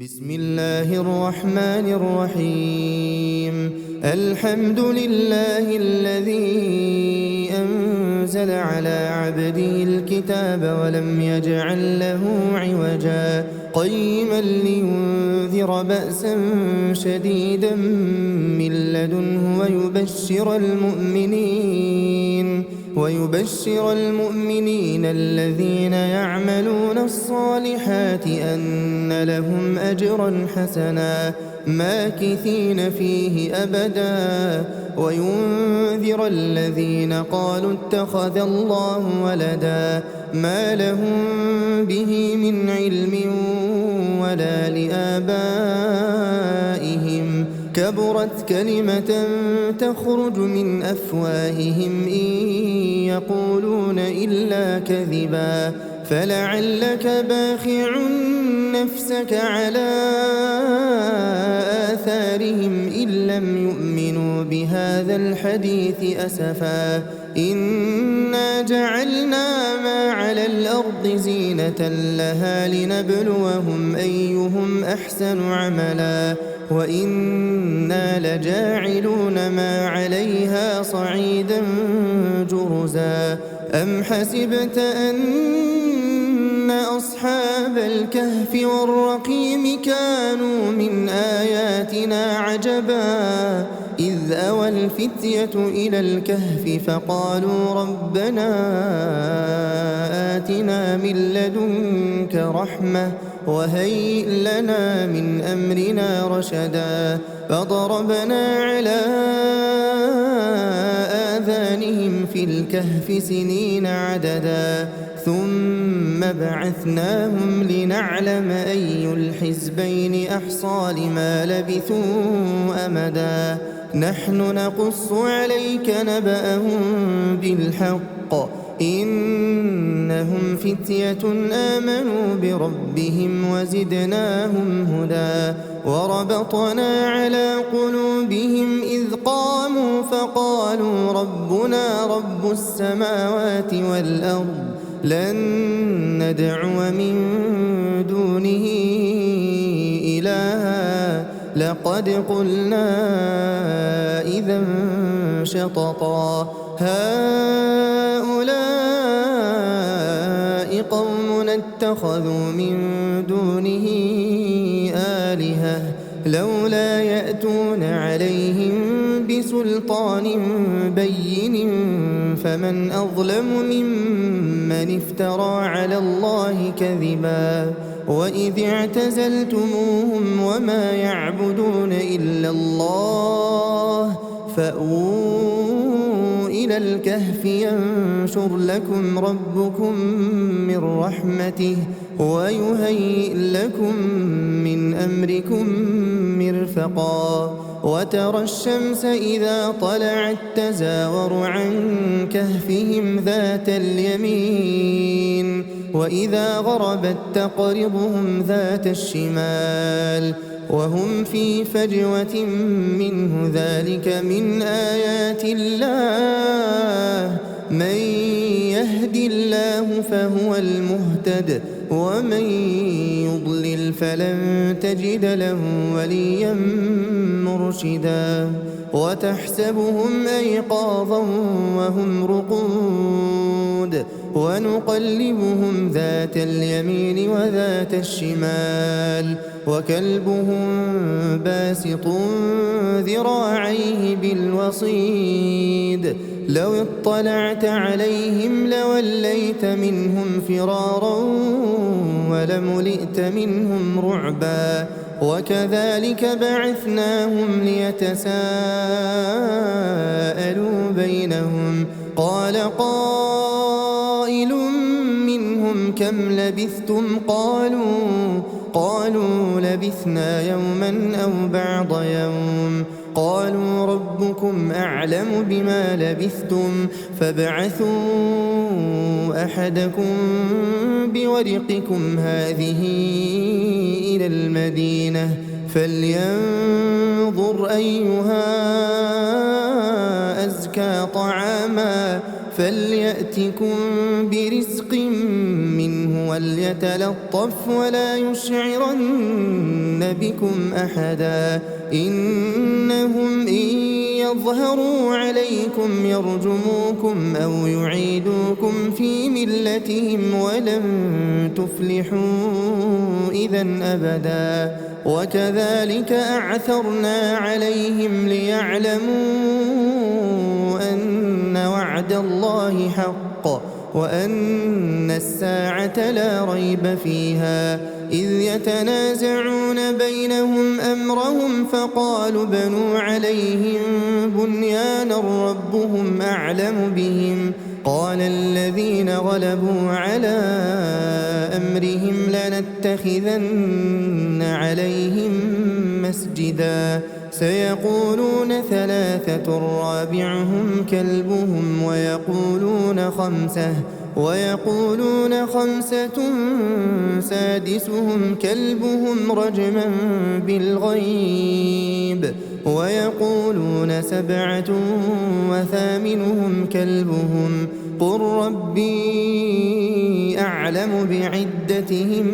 بسم الله الرحمن الرحيم. الحمد لله الذي أنزل على عبده الكتاب ولم يجعل له عوجا قيما لينذر بأسا شديدا من لدنه ويبشر المؤمنين الذين يعملون الصالحات أن لهم أجرا حسنا ماكثين فيه أبدا وينذر الذين قالوا اتخذ الله ولدا ما لهم به من علم ولا لآبائهم كبرت كلمة تخرج من أفواههم إن يقولون إلا كذبا فلعلك باخع نفسك على آثارهم إن لم يؤمنوا بهذا الحديث أسفا إنا جعلنا ما على الأرض زينة لها لنبلوهم أيهم أحسن عملا وإنا لجاعلون ما عليها صعيدا جرزا أم حسبت أن أصحاب الكهف والرقيم كانوا من آياتنا عجبا إذ أوى الفتية إلى الكهف فقالوا ربنا آتنا من لدنك رحمة وهيئ لنا من أمرنا رشدا فضربنا على آذانهم في الكهف سنين عددا ثم بعثناهم لنعلم أي الحزبين أحصى لما لبثوا أمدا نحن نقص عليك نبأهم بالحق إنهم فتية آمنوا بربهم وزدناهم هدى وربطنا على قلوبهم إذ قاموا فقالوا ربنا رب السماوات والأرض لن ندعو من دونه إلها لقد قلنا إذا شططا هؤلاء قوم اتخذوا من دونه آلهة لولا يأتون عليهم بسلطان بين فمن أظلم ممن افترى على الله كذبا وإذ اعتزلتموهم وما يعبدون إلا الله فأووا إلى الكهف ينشر لكم ربكم من رحمته ويهيئ لكم من أمركم مرفقا وترى الشمس إذا طلعت تزاور عن كهفهم ذات اليمين وإذا غربت تقرضهم ذات الشمال وهم في فجوة منه ذلك من آيات الله من يهد الله فهو المهتد ومن يضلل فلن تجد له وليا مرشدا وتحسبهم أيقاظا وهم رقود ونقلبهم ذات اليمين وذات الشمال وكلبهم باسط ذراعيه بالوصيد لو اطلعت عليهم لوليت منهم فرارا ولملئت منهم رعبا وكذلك بعثناهم ليتساءلوا بينهم قال قائل منهم كم لبثتم قالوا لبثنا يوما أو بعض يوم قالوا ربكم أعلم بما لبثتم فابعثوا أحدكم بورقكم هذه إلى المدينة فلينظر أيها أزكى طعاما فليأتكم برزق منه وليتلطف ولا يشعرن بكم أحدا إنهم إن يظهروا عليكم يرجموكم أو يعيدوكم في ملتهم ولن تفلحوا إذا أبدا وكذلك أعثرنا عليهم ليعلموا أن وعد الله حق وأن الساعة لا ريب فيها إذ يتنازعون بينهم أمرهم فقالوا بنوا عليهم بنيانا ربهم أعلم بهم قال الذين غلبوا على أمرهم لنتخذن عليهم مسجدا سيقولون ثلاثة رابعهم كلبهم ويقولون خمسة سادسهم كلبهم رجما بالغيب ويقولون سبعة وثامنهم كلبهم قل ربي أعلم بعدتهم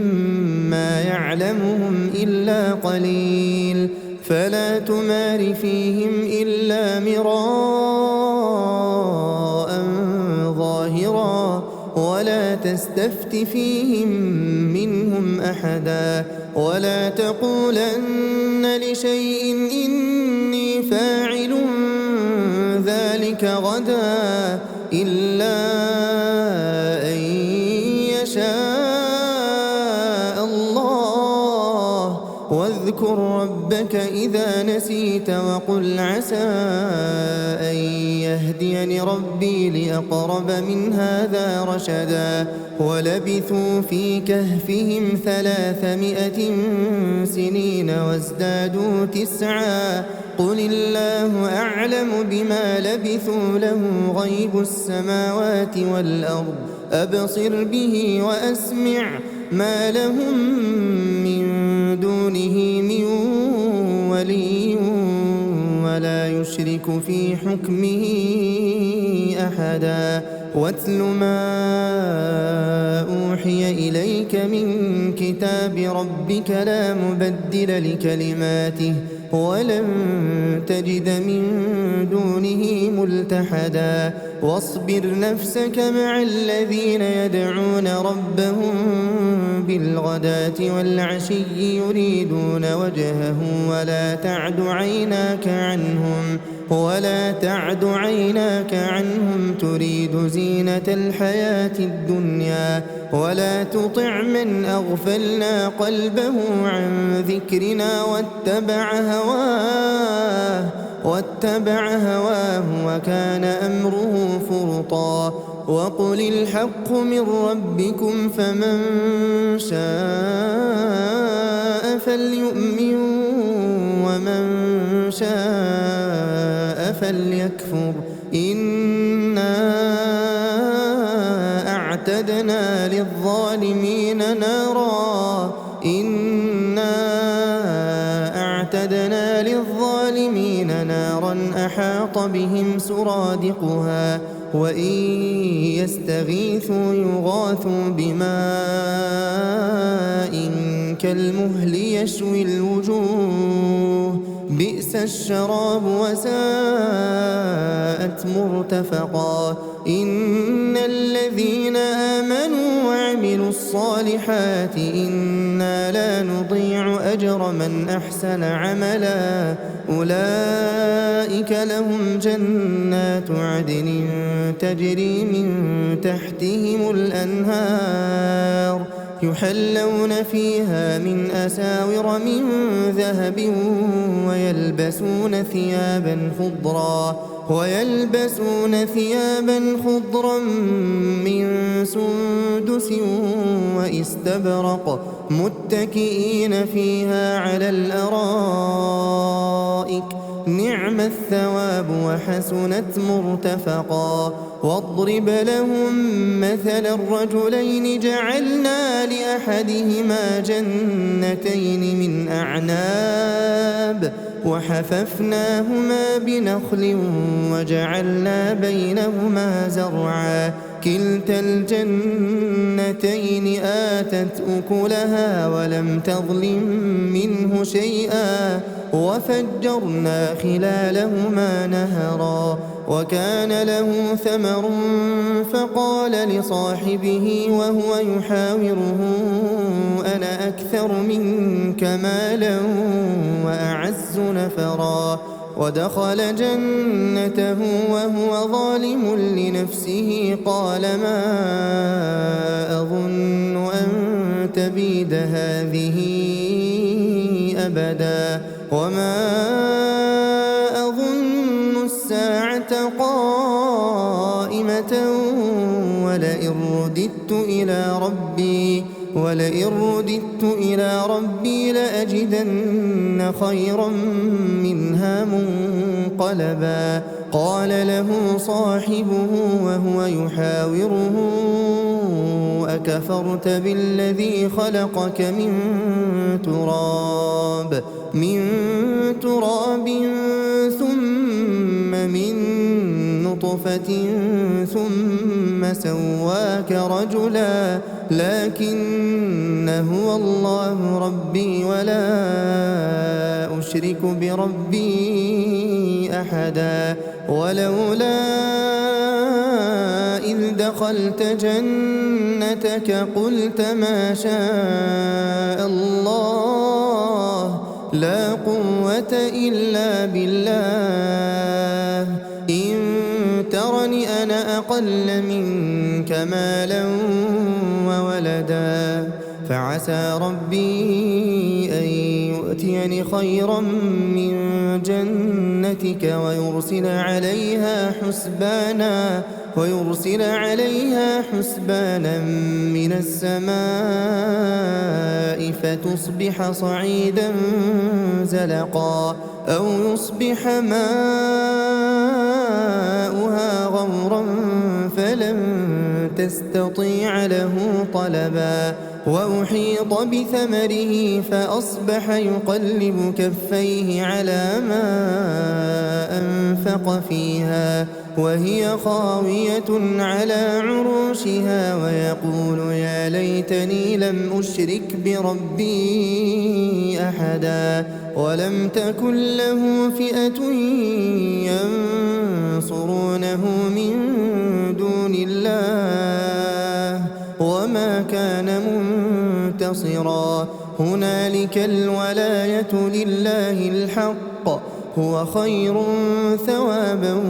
ما يعلمهم إلا قليل فلا تمار فيهم إلا مراء ظاهرا ولا تستفت فيهم منهم أحدا ولا تقولن لشيء إني فاعل ذلك غدا إلا أن يشاء الله واذكر ربك إذا نسيت وقل عسى أن يهديني ربي لأقرب من هذا رشدا ولبثوا في كهفهم 300 سنين وازدادوا 9 قل الله أعلم بما لبثوا له غيب السماوات والأرض أبصر به وأسمع ما لهم من دونه من ولي ولا يشرك في حكمه أحدا واتل ما أوحي إليك من كتاب ربك لا مبدل لكلماته ولن تجد من دونه ملتحدا واصبر نفسك مع الذين يدعون ربهم بالغداة والعشي يريدون وجهه ولا تعد عيناك عنهم تريد زينة الحياة الدنيا ولا تطع من أغفلنا قلبه عن ذكرنا واتبع هواه وكان أمره فرطا وقل الحق من ربكم فمن شاء فليؤمن ومن شاء فليكفر إنا أعتدنا للظالمين نارا أحاط بهم سرادقها وإن يستغيثوا يغاثوا بماء كالمهل يشوي الوجوه بئس الشراب وساءت مرتفقا إن الذين آمنوا وعملوا الصالحات إنا لا نضيع أجر من أحسن عملا أولئك لهم جنات عدن تجري من تحتهم الأنهار يحلون فيها من أساور من ذهب ويلبسون ثيابا خضرا من سندس واستبرق متكئين فيها على الأرائك نعم الثواب وحسنت مرتفقا واضرب لهم مثل الرجلين جعلنا لأحدهما جنتين من أعناب وحففناهما بنخل وجعلنا بينهما زرعا كلتا الجنتين آتت أكلها ولم تظلم منه منه شيئا وفجرنا خلالهما نهرا وكان له ثمر فقال لصاحبه وهو يحاوره أنا أكثر منك مالا وأعز نفرا ودخل جنته وهو ظالم لنفسه قال ما أظن أن تبيد هذه أبدا وما أظن الساعة قائمة ولئن رددت إلى ربي لأجدن خيرا منها منقلبا قال له صاحبه وهو يحاوره أكفرت بالذي خلقك من تراب ثم من نطفة ثم سواك رجلا لكن هو الله ربي ولا أشرك بربي أحدا ولولا إذ دخلت جنتك قلت ما شاء الله لا قوة إلا بالله إن ترني أنا أقل منك مالا وولدا فعسى ربي أن يؤتيني خيرا من جنتك ويرسل عليها حسبانا من السماء فتصبح صعيدا زلقا أو يصبح ماؤها غورا فلن تستطيع له طلبا وأحيط بثمره فأصبح يقلب كفيه على ما أنفق فيها وهي خاوية على عروشها ويقول يا ليتني لم أشرك بربي أحدا ولم تكن له فئة ينصرونه من دون الله وما كان منتصرا هنالك الولاية لله الحق هو خير ثوابا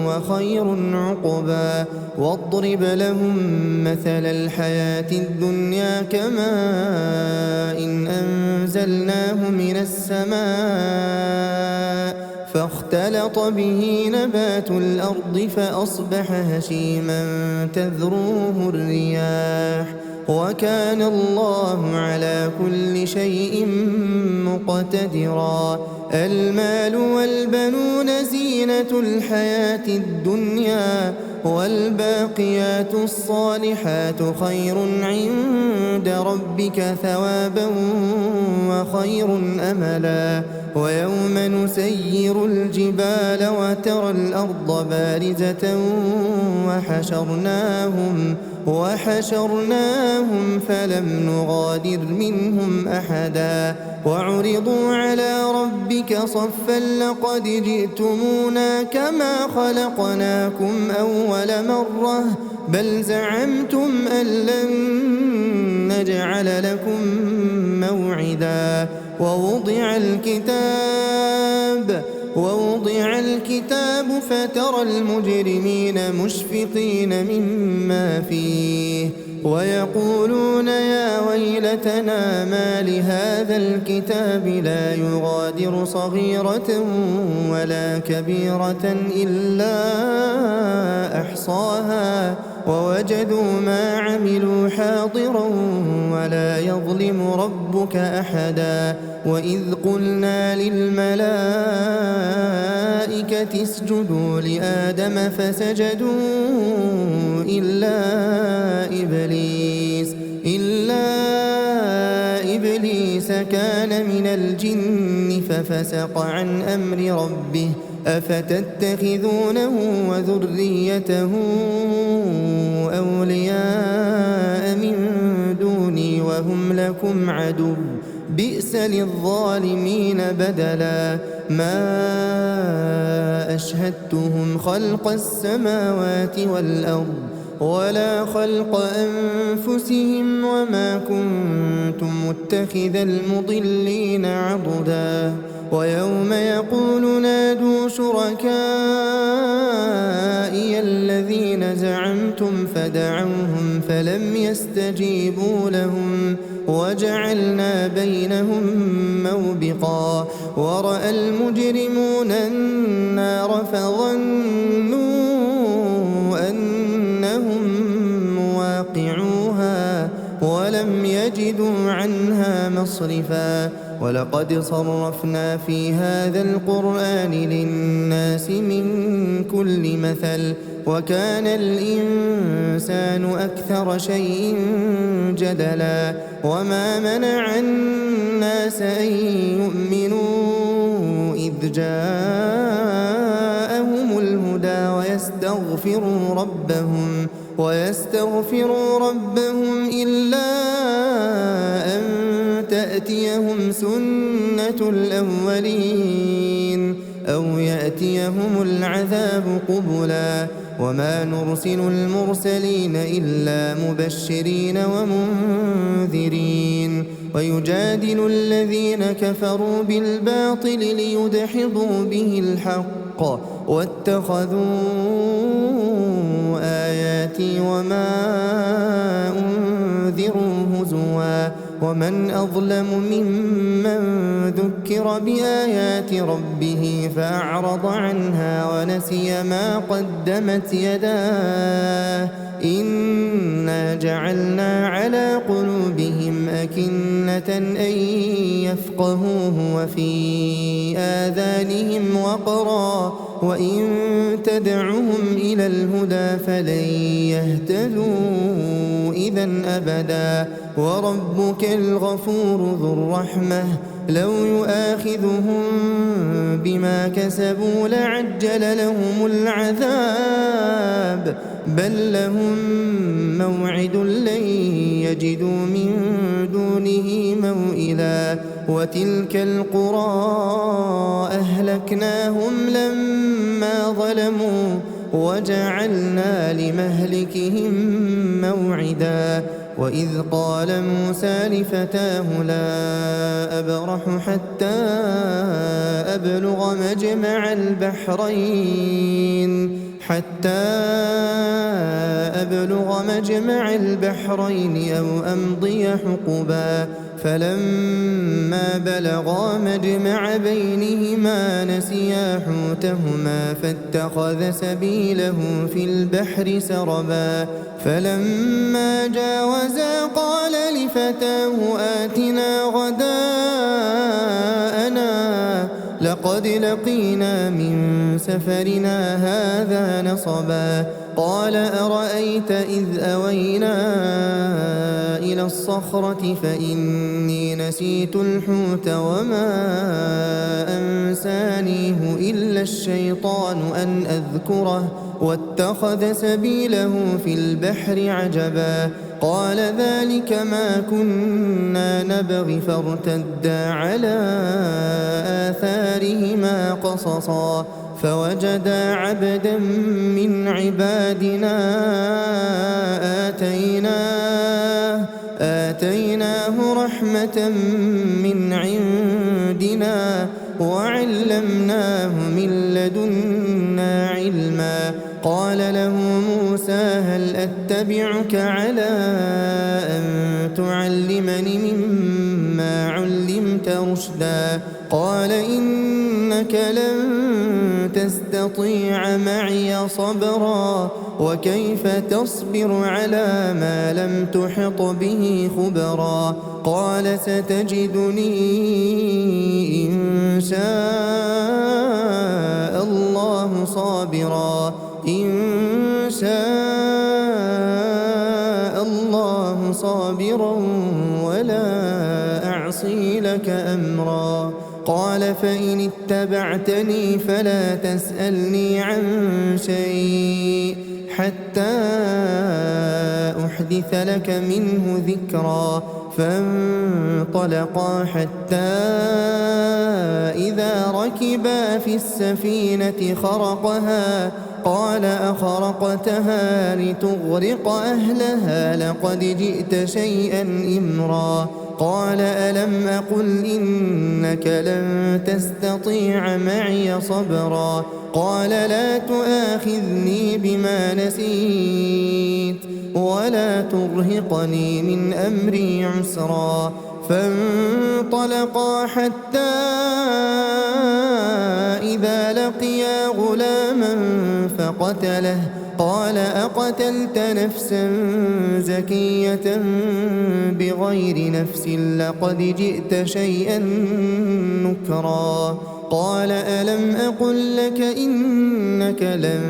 وخير عقبا واضرب لهم مثل الحياة الدنيا كماء إن أنزلناه من السماء فاختلط به نبات الأرض فأصبح هشيما تذروه الرياح وكان الله على كل شيء مقتدرا المال والبنون زينة الحياة الدنيا والباقيات الصالحات خير عند ربك ثوابا وخير أملا ويوم نسير الجبال وترى الأرض بارزة وحشرناهم فلم نغادر منهم أحدا وعرضوا على ربك صفا لقد جئتمونا كما خلقناكم أول مرة بل زعمتم أن لن نجعل لكم موعدا ووضع الكتاب فترى المجرمين مشفقين مما فيه ويقولون يا ويلتنا ما لهذا الكتاب لا يغادر صغيرة ولا كبيرة إلا أحصاها ووجدوا ما عملوا حاضرا ولا يظلم ربك أحدا وإذ قلنا للملائكة اسجدوا لآدم فسجدوا إلا إبليس كان من الجن ففسق عن أمر ربه أفتتخذونه وذريته أولياء من دوني وهم لكم عدو بئس للظالمين بدلا ما أشهدتهم خلق السماوات والأرض ولا خلق أنفسهم وما كنت متخذ المضلين عضدا ويوم يقول نادوا شركائي الذين زعمتم فدعوهم فلم يستجيبوا لهم وجعلنا بينهم موبقا ورأى المجرمون النار فظنوا أنهم مواقعوها ولم يجدوا عنها مصرفا ولقد صرفنا في هذا القرآن للناس من كل مثل وكان الإنسان أكثر شيء جدلا وما منع الناس أن يؤمنوا إذ جاءهم الهدى ويستغفروا ربهم إلا أن تأتيهم سنة الأولين أو يأتيهم العذاب قبلا وما نرسل المرسلين إلا مبشرين ومنذرين ويجادل الذين كفروا بالباطل ليدحضوا به الحق واتخذوا آياتي وما أنذروا هزوا ومن أظلم ممن ذكر بآيات ربه فأعرض عنها ونسي ما قدمت يداه إنا جعلنا على قلوبهم أكنة أن يفقهوه وفي آذانهم وقرا وإن تدعهم إلى الهدى فلن يهتدوا إذا أبدا وربك الغفور ذو الرحمة لو يؤاخذهم بما كسبوا لعجل لهم العذاب بل لهم موعد لن يجدوا من دونه موئلا وتلك القرى أهلكناهم لما ظلموا وجعلنا لمهلكهم موعدا وإذ قال موسى لفتاه لا أبرح حتى أبلغ مجمع البحرين أو أمضي حقبا فلما بلغا مجمع بينهما نسيا حوتهما فاتخذ سبيله في البحر سربا فلما جاوزا قال لفتاه آتنا غداءنا لقد لقينا من سفرنا هذا نصبا قال أرأيت إذ أوينا إلى الصخرة فإني نسيت الحوت وما أنسانيه إلا الشيطان أن أذكره واتخذ سبيله في البحر عجبا قال ذلك ما كنا نبغي فارتدا على آثارهما قصصا فوجدا عبدا من عبادنا آتيناه رحمة من عندنا وعلمناه من لدنا علما قال له موسى هل أتبعك على أن تعلمني مما علمت رشدا قال إنك لن تستطيع معي صبرا وكيف تصبر على ما لم تحط به خبرا قال ستجدني إن شاء الله صابرا ولا أعصي لك أمرا قال فإن اتبعتني فلا تسألني عن شيء حتى أحدث لك منه ذكرا. فانطلقا حتى إذا ركبا في السفينة خرقها قال أخرقتها لتغرق أهلها لقد جئت شيئا إمرا. قال ألم أقل إنك لن تستطيع معي صبرا. قال لا تؤاخذني بما نسيت ولا ترهقني من أمري عسرا. فانطلقا حتى إذا لقيا غلاما فقتله قال أقتلت نفسا زكية بغير نفس لقد جئت شيئا نكرا. قال ألم أقل لك إنك لن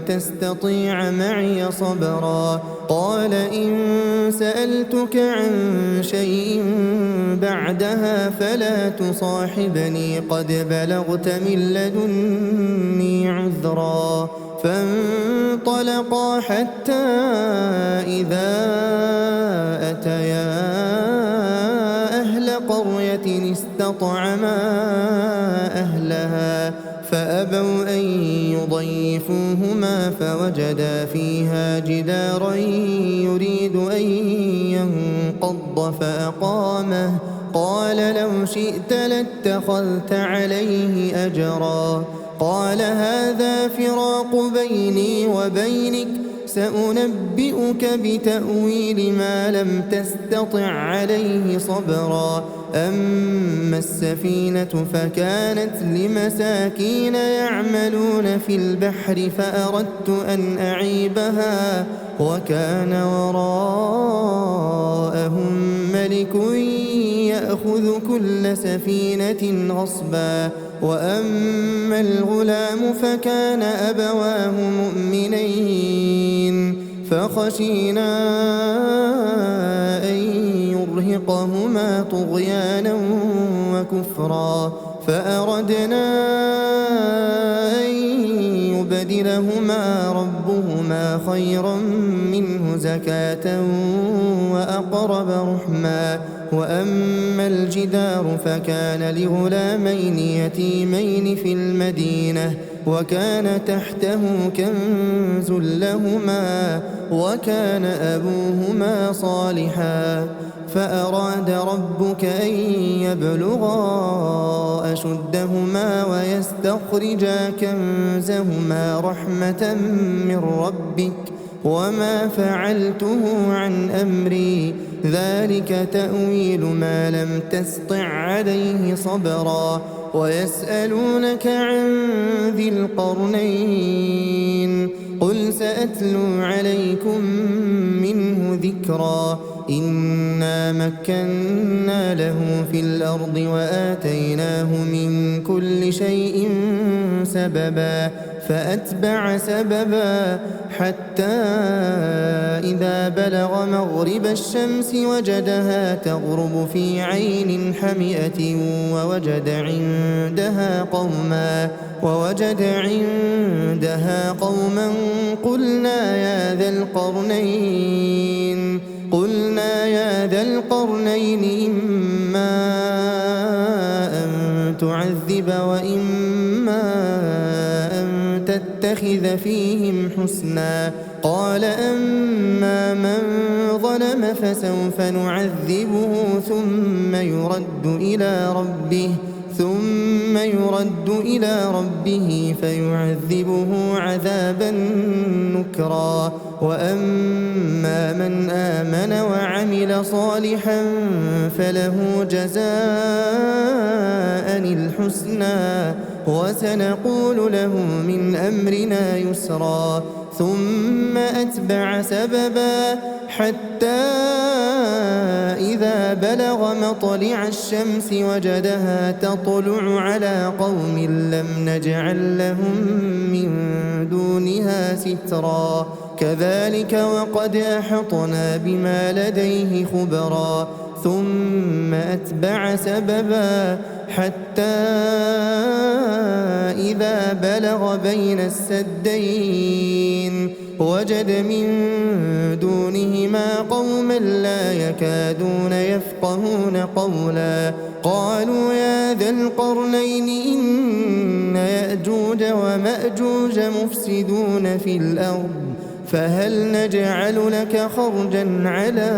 تستطيع معي صبرا. قال إن سألتك عن شيء بعدها فلا تصاحبني قد بلغت من لدني عذرا. فانطلقا حتى إذا أتيا أهل قرية استطعما أهلها فأبوا أن يضيفوهما فوجدا فيها جدارا يريد أن ينقض فأقامه. قال لو شئت لاتخذت عليه أجرا. قال هذا فراق بيني وبينك سأنبئك بتأويل ما لم تستطع عليه صبرا. أما السفينة فكانت لمساكين يعملون في البحر فأردت أن أعيبها وكان وراءهم ملك يأخذ كل سفينة غصبا. وأما الغلام فكان أبواه مؤمنين فخشينا أن يرهقهما طغيانا وكفرا فأردنا أن يبدلهما ربهما خيرا منه زكاة وأقرب رحما. وأما الجدار فكان لغلامين يتيمين في المدينة وكان تحته كنز لهما وكان أبوهما صالحا فأراد ربك أن يبلغا أشدهما ويستخرجا كنزهما رحمة من ربك وما فعلته عن أمري ذلك تأويل ما لم تسطع عليه صبرا. ويسألونك عن ذي القرنين قل سأتلو عليكم منه ذكرا. إنا مكنا له في الأرض وآتيناه من كل شيء سببا فأتبع سببا حتى إذا بلغ مغرب الشمس وجدها تغرب في عين حمئة ووجد عندها قوما قلنا يا ذا القرنين إما أن تعذب وإما أن تتخذ فيهم حسنا. قال أما من ظلم فسوف نعذبه ثم يرد إلى ربه فيعذبه عذابا نكرا. وأما من آمن وعمل صالحا فله جزاء الحسنى وسنقول له من أمرنا يسرا. ثم أتبع سببا حتى إذا بلغ مطلع الشمس وجدها تطلع على قوم لم نجعل لهم من دونها سترا. كذلك وقد أحطنا بما لديه خبرا. ثم أتبع سببا حتى إذا بلغ بين السدين وجد من دونهما قوما لا يكادون يفقهون قولا قالوا يا ذا القرنين إن يأجوج ومأجوج مفسدون في الأرض فهل نجعل لك خرجا على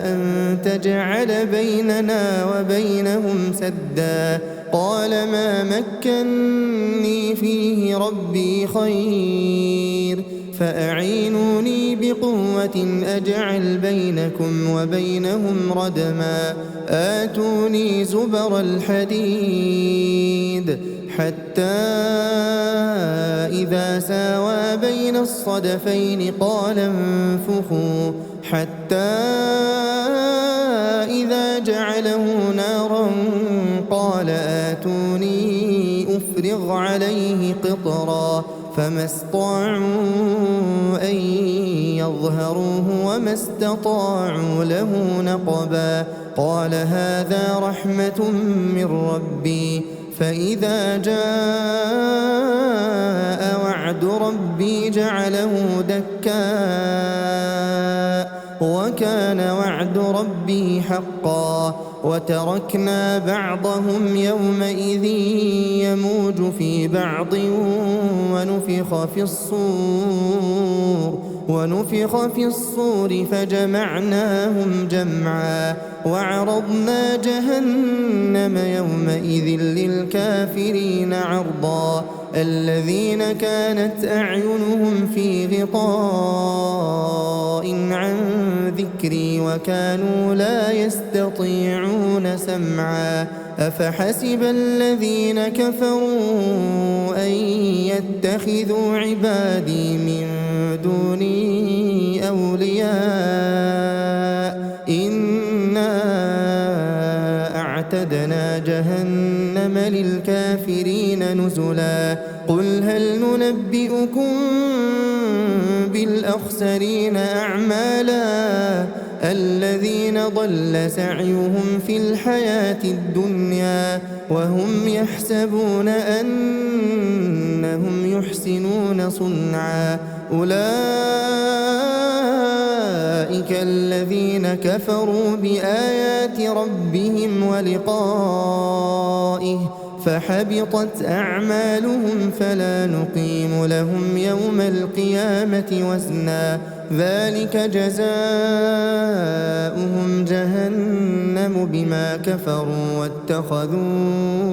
أن تجعل بيننا وبينهم سدا قال ما مكني فيه ربي خير فأعينوني بقوة أجعل بينكم وبينهم ردما آتوني زبر الحديد حتى إذا ساوى بين الصدفين قال انفخوا حتى إذا جعله نارا قال آتوني أفرغ عليه قطرا فما استطاعوا أن يظهروه وما استطاعوا له نقبا قال هذا رحمة من ربي فإذا جاء وعد ربي جعله دكاء وكان وعد ربي حقا وتركنا بعضهم يومئذ يموج في بعض ونفخ في الصور فجمعناهم جمعا وعرضنا جهنم يومئذ للكافرين عرضا الذين كانت أعينهم في غطاء عن ذكري وكانوا لا يستطيعون سمعا أفحسب الذين كفروا أن يتخذوا عبادي من دوني أولياء إنا أعتدنا جهنم للكافرين نزلا قل هل ننبئكم بالأخسرين أعمالا الذين ضل سعيهم في الحياة الدنيا وهم يحسبون أنهم يحسنون صنعا أولئك الذين كفروا بآيات ربهم ولقائه فحبطت أعمالهم فلا نقيم لهم يوم القيامة وزنا ذلك جزاؤهم جهنم بما كفروا واتخذوا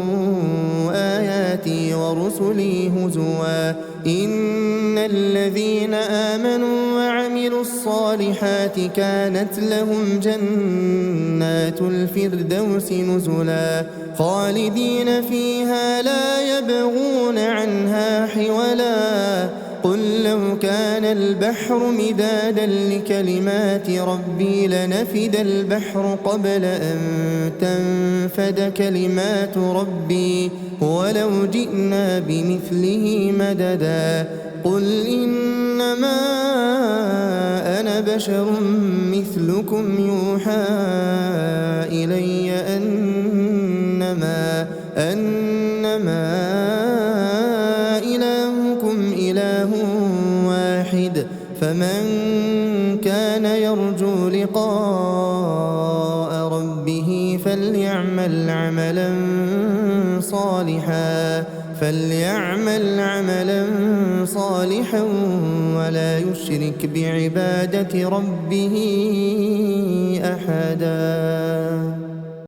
آياتي ورسلي هزوا إن الذين آمنوا وعملوا الصالحات كانت لهم جنات الفردوس نزلا خالدين فيها لا يبغون عنها حولا قل لو كان البحر مدادا لكلمات ربي لنفد البحر قبل أن تنفد كلمات ربي ولو جئنا بمثله مددا قل إنما أنا بشر مثلكم يوحى إلي أنما إلهكم إله واحد فمن كان يرجو لقاء ربه فليعمل عملا صالحا ولا يشرك بعبادة ربه أحدا.